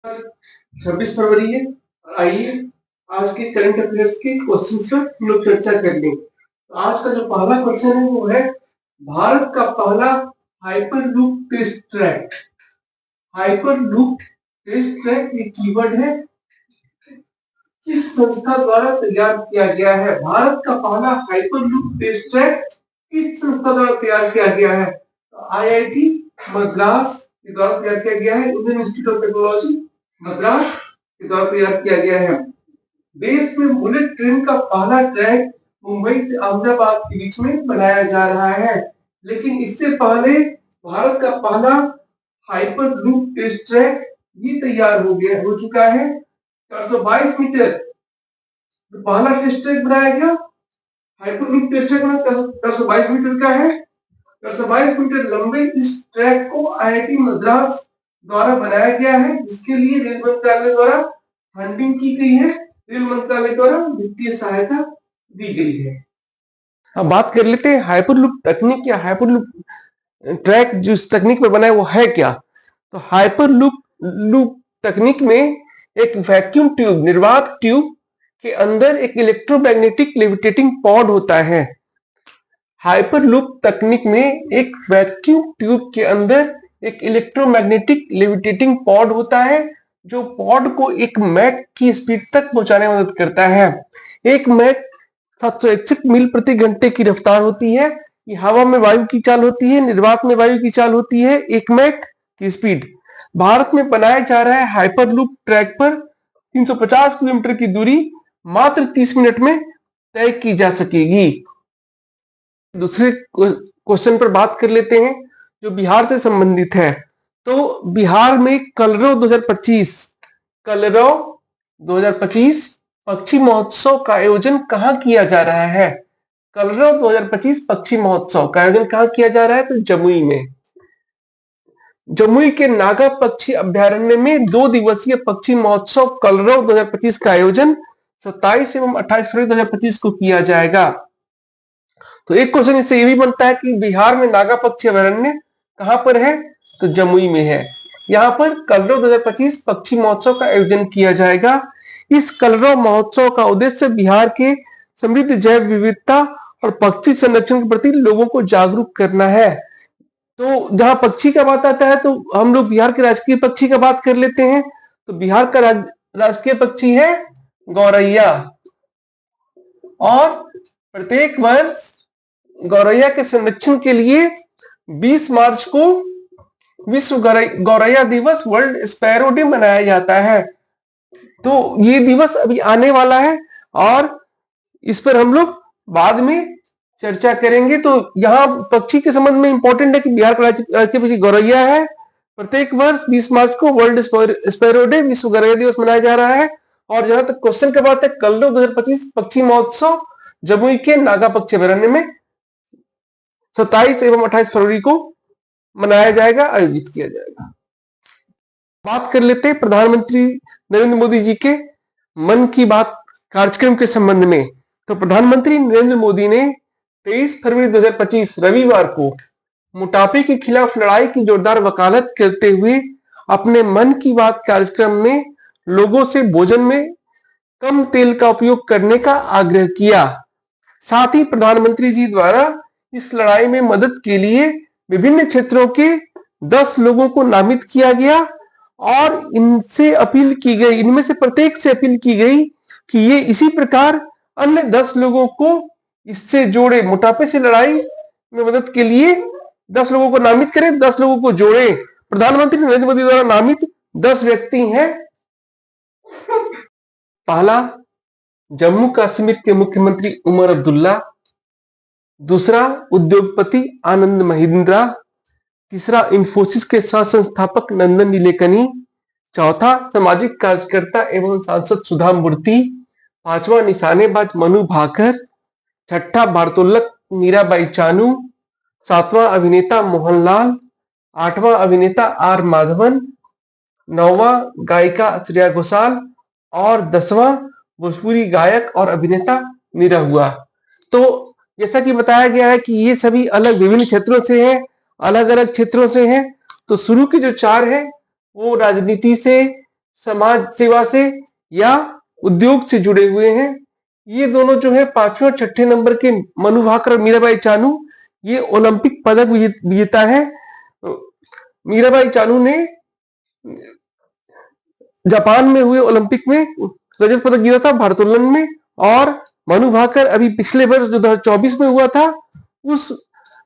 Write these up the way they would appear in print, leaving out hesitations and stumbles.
26 फरवरी है। आइए आज के करंट अफेयर्स के क्वेश्चंस पर हम लोग चर्चा कर लें। तो आज का जो पहला क्वेश्चन है वो है भारत का पहला hyperloop test track. Hyperloop test track ये कीवर्ड है, किस संस्था द्वारा तैयार किया गया है? भारत का पहला हाइपरलूप टेस्ट ट्रैक किस संस्था द्वारा तैयार किया गया है? आईआईटी मद्रास के द्वारा तैयार किया गया है। Indian institute of technology Madras के द्वारा तैयार किया गया है। देश में बुलेट ट्रेन का पहला ट्रैक मुंबई से अहमदाबाद के बीच में बनाया जा रहा है, लेकिन इससे पहले भारत का पहला हाइपरलूप टेस्ट ट्रैक ये तैयार हो चुका है। 422 मीटर पहला टेस्ट ट्रैक बनाया गया। हाइपरलूप टेस्ट ट्रैक 422 मीटर का है। 422 मीटर लंबे इस ट्रैक को आईआईटी मद्रास द्वारा बनाया गया है, जिसके लिए रेल मंत्रालय द्वारा फंडिंग की गई है। रेल मंत्रालय द्वारा वित्तीय सहायता दी गई है। अब बात कर लेते हैं हाइपरलूप तकनीक या हाइपरलूप ट्रैक जो इस तकनीक पर बना है वो है क्या। तो हाइपरलूप तकनीक में एक वैक्यूम ट्यूब, निर्वात ट्यूब के अंदर एक इलेक्ट्रोमैग्नेटिक लेविटेटिंग पॉड होता है। हाइपरलूप तकनीक में एक वैक्यूम ट्यूब के अंदर एक इलेक्ट्रोमैग्नेटिक लेविटेटिंग पॉड होता है, जो पॉड को एक मैक की स्पीड तक पहुंचाने में मदद करता है। एक मैक 761 मील प्रति घंटे की रफ्तार होती है। ये हवा में वायु की चाल होती है, निर्वात में वायु की चाल होती है, एक मैक की स्पीड। भारत में बनाया जा रहा है हाइपरलूप ट्रैक पर 350 किलोमीटर की दूरी मात्र 30 मिनट में तय की जा सकेगी। दूसरे क्वेश्चन पर बात कर लेते हैं जो बिहार से संबंधित है। तो बिहार में कलरव 2025 पक्षी महोत्सव का आयोजन कहाँ किया जा रहा है? कलरव 2025 पक्षी महोत्सव का आयोजन कहाँ किया जा रहा है? तो जमुई में। जमुई के नागा पक्षी अभ्यारण्य में 2 दिवसीय पक्षी महोत्सव कलरव 2025 का आयोजन 27 एवं 28 फरवरी 2025 को किया जाएगा। तो एक क्वेश्चन इससे ये भी बनता है कि बिहार में नागा पक्षी अभ्यारण्य कहां पर है? तो जमुई में है। यहाँ पर कलरव 2025 पक्षी महोत्सव का आयोजन किया जाएगा। इस कलरव महोत्सव का उद्देश्य बिहार के समृद्ध जैव विविधता और पक्षी संरक्षण के प्रति लोगों को जागरूक करना है। तो जहां पक्षी का बात आता है तो हम लोग बिहार के राजकीय पक्षी का बात कर लेते हैं। तो बिहार का राजकीय पक्षी है गौरैया, और प्रत्येक वर्ष गौरैया के संरक्षण के लिए 20 मार्च को विश्व गौरैया दिवस, वर्ल्ड स्पैरो डे मनाया जाता है। तो ये दिवस अभी आने वाला है और इस पर हम लोग बाद में चर्चा करेंगे। तो यहाँ पक्षी के संबंध में इंपॉर्टेंट है कि बिहार का राजकीय पक्षी गौरैया है। प्रत्येक वर्ष 20 मार्च को वर्ल्ड स्पैरो डे, विश्व गौरैया दिवस मनाया जा रहा है। और जहां तक क्वेश्चन की बात है, कलरव 2025 पक्षी महोत्सव जमुई के नागा पक्षी अभ्यारण्य में 27 एवं 28 फरवरी को मनाया जाएगा, आयोजित किया जाएगा। बात कर लेते हैं प्रधानमंत्री नरेंद्र मोदी जी के मन की बात कार्यक्रम के संबंध में। तो प्रधानमंत्री नरेंद्र मोदी ने 23 फरवरी 2025 रविवार को मोटापे के खिलाफ लड़ाई की जोरदार वकालत करते हुए अपने मन की बात कार्यक्रम में लोगों से भोजन में कम तेल का उपयोग करने का आग्रह किया। साथ ही प्रधानमंत्री जी द्वारा इस लड़ाई में मदद के लिए विभिन्न क्षेत्रों के 10 लोगों को नामित किया गया और इनसे अपील की गई, इनमें से प्रत्येक से अपील की गई कि ये इसी प्रकार अन्य 10 लोगों को इससे जोड़े, मोटापे से लड़ाई में मदद के लिए 10 लोगों को नामित करें, 10 लोगों को जोड़े। प्रधानमंत्री नरेंद्र मोदी द्वारा नामित 10 व्यक्ति हैं। पहला, जम्मू कश्मीर के मुख्यमंत्री उमर अब्दुल्ला। दूसरा, उद्योगपति आनंद महिंद्रा। तीसरा, इंफोसिस के सह संस्थापक नंदन नीलेकनी। चौथा, सामाजिक कार्यकर्ता एवं सांसद सुधा मूर्ति। पांचवा, निशानेबाज मनु भाकर। छठा, भारतोल्लक मीराबाई चानू। सातवां, अभिनेता मोहनलाल। आठवां, अभिनेता आर माधवन। नौवां, गायिका श्रेया घोषाल। और 10वां, भोजपुरी गायक और अभिनेता निरहुआ। तो जैसा कि बताया गया है कि ये सभी अलग विभिन्न क्षेत्रों से हैं, अलग अलग क्षेत्रों से हैं। तो शुरू के जो 4 है वो राजनीति से, समाज सेवा से या उद्योग से जुड़े हुए हैं। ये दोनों जो है 5वें और 6ठे नंबर के मनु भाकर और मीराबाई चानू, ये ओलंपिक पदक विजेता है। मीराबाई चानू ने जापान में हुए ओलंपिक में रजत पदक जीता था भारोत्तोलन में, और मनु भाकर अभी पिछले वर्ष जो 2024 में हुआ था उस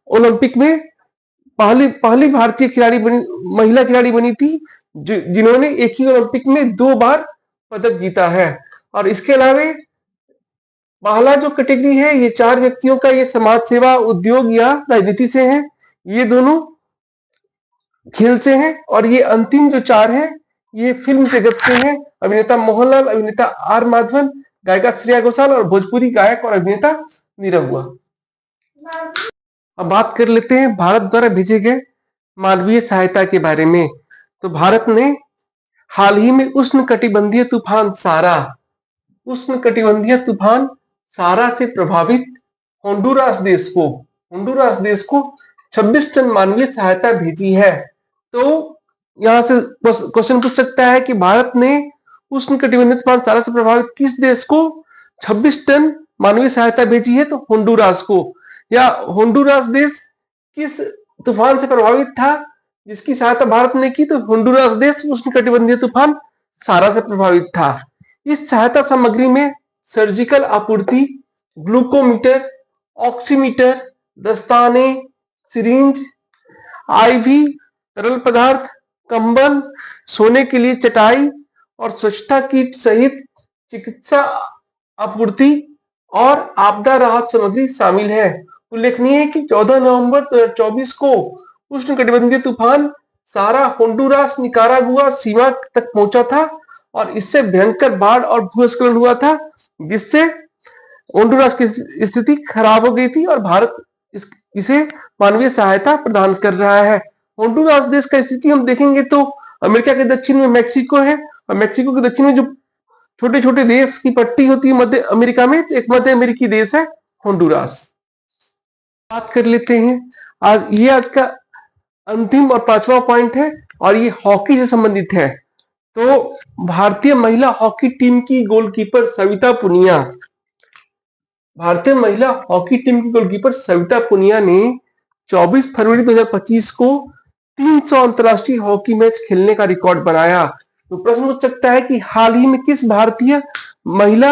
ओलंपिक में पहली भारतीय खिलाड़ी बनी, महिला खिलाड़ी बनी थी जिन्होंने एक ही ओलंपिक में 2 बार पदक जीता है। और इसके अलावा पहला जो कैटेगरी है ये 4 व्यक्तियों का, ये समाज सेवा, उद्योग या राजनीति से है, ये दोनों खेल से हैं। और ये अंतिम जो 4 है ये फिल्म जगत से हैं। अभिनेता मोहनलाल, अभिनेता आर माधवन, गायिका श्रेया घोषाल और भोजपुरी गायक और अभिनेता नीरव हुआ। अब बात कर लेते हैं भारत द्वारा भेजे गए मानवीय सहायता के बारे में। तो भारत ने हाल ही में उष्णकटिबंधीय तूफान सारा से प्रभावित होंडुरास देश को 26 टन मानवीय सहायता भेजी है। तो यहां से क्वेश्चन पूछ सकता है कि भारत ने उष्णकटिबंधीय तूफान सारा से प्रभावित किस देश को 26 टन मानवीय सहायता भेजी है? तो होंडुरास को। या होंडुरास देश किस तूफान से प्रभावित था जिसकी सहायता भारत ने की? तो होंडुरास देश उष्णकटिबंधीय तूफान सारा से प्रभावित था। इस सहायता सामग्री में सर्जिकल आपूर्ति, ग्लूकोमीटर, ऑक्सीमीटर, दस्ताने, सिरिंज, आईवी, तरल पदार्थ, कंबल, सोने के लिए चटाई और स्वच्छता किट सहित चिकित्सा आपूर्ति और आपदा राहत सामग्री शामिल है। उल्लेखनीय है कि 14 नवंबर 2024 को उष्णकटिबंधीय तूफान सारा होंडुरास निकारागुआ सीमा तक पहुंचा था और इससे भयंकर बाढ़ और भूस्खलन हुआ था, जिससे होंडुरास की स्थिति खराब हो गई थी और भारत इसे मानवीय सहायता प्रदान कर रहा है। होंडुरास देश का स्थिति हम देखेंगे तो अमेरिका के दक्षिण में मैक्सिको है और मैक्सिको के दक्षिण में जो छोटे छोटे देश की पट्टी होती है मध्य अमेरिका में, तो एक मध्य अमेरिकी देश है होंडुरास। बात कर लेते हैं आज का अंतिम और 5वां पॉइंट है और ये हॉकी से संबंधित है। तो भारतीय महिला हॉकी टीम की गोलकीपर सविता पुनिया ने 24 फरवरी 2025 को 300 अंतरराष्ट्रीय हॉकी मैच खेलने का रिकॉर्ड बनाया। तो प्रश्न पूछ सकता है कि हाल ही में किस भारतीय महिला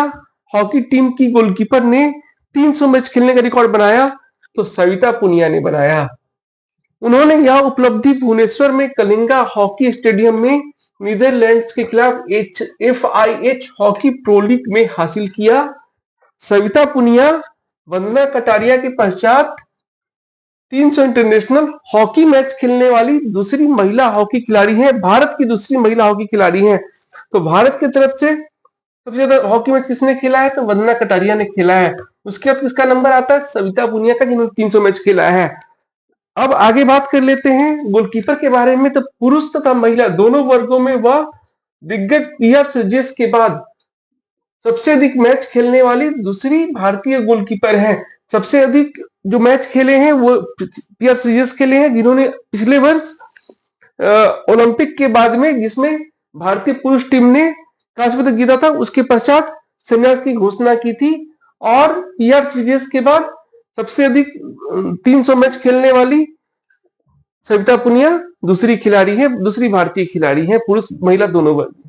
हॉकी टीम की गोलकीपर ने 300 मैच खेलने का रिकॉर्ड बनाया? तो सविता पुनिया ने बनाया। उन्होंने यह उपलब्धि भुवनेश्वर में कलिंगा हॉकी स्टेडियम में नीदरलैंड्स के खिलाफ FIH हॉकी प्रो लीग में हासिल किया। सविता पुनिया वंदना कटारिया के पश्चात 300 इंटरनेशनल हॉकी मैच खेलने वाली दूसरी महिला हॉकी खिलाड़ी है, भारत की दूसरी महिला हॉकी खिलाड़ी है। तो भारत की तरफ से सबसे ज्यादा हॉकी मैच किसने खेला है? तो वंदना कटारिया ने खेला है। उसके बाद किसका नंबर आता है? सविता पुनिया का, जिन्होंने 300 मैच खेला है। अब आगे बात कर लेते हैं गोलकीपर के बारे में। तो पुरुष तथा महिला दोनों वर्गों में वह दिग्गज पियर सिजेस के बाद सबसे अधिक मैच खेलने वाली दूसरी भारतीय गोलकीपर है। सबसे अधिक जो मैच खेले हैं वो पियर सिजेस खेले हैं, जिन्होंने पिछले वर्ष ओलंपिक के बाद में, जिसमें भारतीय पुरुष टीम ने कांस्य पदक जीता था, उसके पश्चात संन्यास की घोषणा की थी। और पियर सिजेस के बाद सबसे अधिक 300 मैच खेलने वाली सविता पुनिया दूसरी भारतीय खिलाड़ी है, पुरुष महिला दोनों वर्ग।